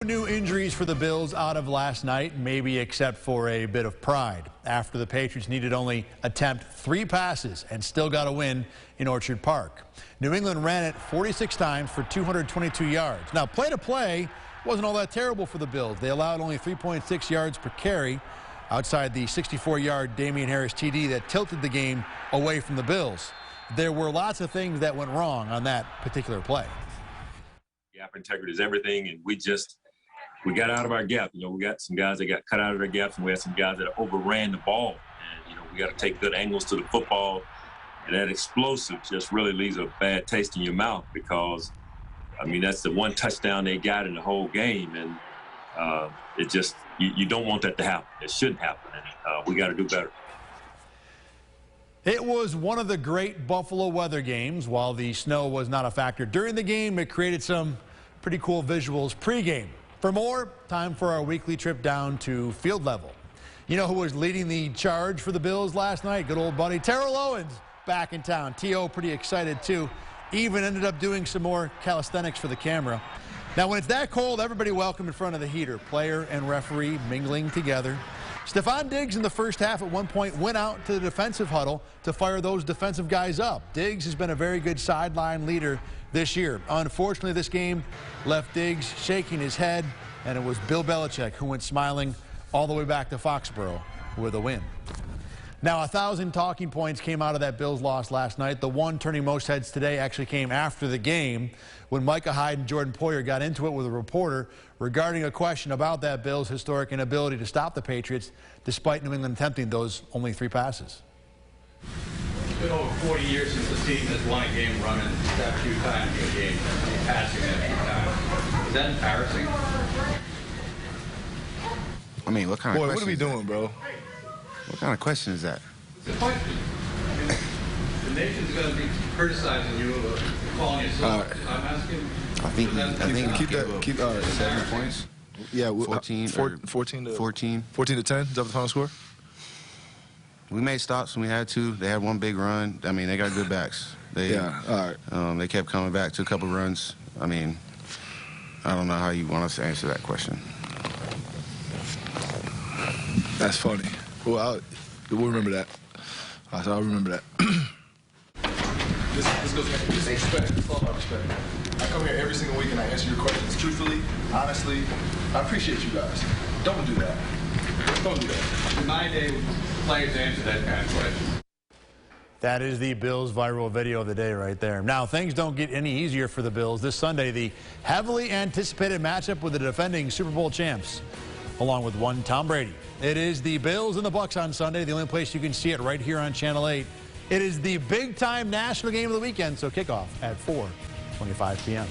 New injuries for the Bills out of last night, maybe except for a bit of pride, after the Patriots needed only attempt 3 passes and still got a win in Orchard Park. New England ran it 46 times for 222 yards. Now, play-to-play wasn't all that terrible for the Bills. They allowed only 3.6 yards per carry outside the 64-yard Damian Harris TD that tilted the game away from the Bills. There were lots of things that went wrong on that particular play. Gap integrity is everything, and we got out of our gap. You know, we got some guys that got cut out of their gaps, and we had some guys that overran the ball. And, you know, we got to take good angles to the football. And that explosive just really leaves a bad taste in your mouth because, I mean, that's the one touchdown they got in the whole game. And it just, you don't want that to happen. It shouldn't happen. And we got to do better. It was one of the great Buffalo weather games. While the snow was not a factor during the game, it created some pretty cool visuals pregame. For more, time for our weekly trip down to field level. You know who was leading the charge for the Bills last night? Good old buddy Terrell Owens back in town. T.O. pretty excited too. Even ended up doing some more calisthenics for the camera. Now when it's that cold, everybody welcome in front of the heater. Player and referee mingling together. Stephon Diggs in the first half at one point went out to the defensive huddle to fire those defensive guys up. Diggs has been a very good sideline leader this year. Unfortunately, this game left Diggs shaking his head, and it was Bill Belichick who went smiling all the way back to Foxborough with a win. Now, 1,000 talking points came out of that Bills loss last night. The one turning most heads today actually came after the game when Micah Hyde and Jordan Poyer got into it with a reporter regarding a question about that Bills' historic inability to stop the Patriots despite New England attempting those only 3 passes. It's been over 40 years since the team has won a game running that few times in a game, passing that few times. Is that embarrassing? I mean, what kind of question? What are we doing, bro? What kind of question is that? It's a question. I mean, the nation's going to be criticizing you, calling you soft. I'm asking. I think keep 7 points. Yeah, 14 14 to 14. 14 to 10. Is that the final score? We made stops when we had to. They had one big run. I mean, they got good backs. Yeah. All right. They kept coming back to a couple runs. I mean, I don't know how you want us to answer that question. That's funny. Well, we'll remember that. I'll remember that. This goes back to respect. It's all about respect. I come here every single week and I answer your questions truthfully, honestly. I appreciate you guys. Don't do that. Don't do that. In my day, players answer that kind of question. That is the Bills' viral video of the day right there. Now, things don't get any easier for the Bills. This Sunday, the heavily anticipated matchup with the defending Super Bowl champs, along with one Tom Brady. It is the Bills and the Bucks on Sunday. The only place you can see it right here on Channel 8. It is the big-time national game of the weekend, so kickoff at 4:25 p.m.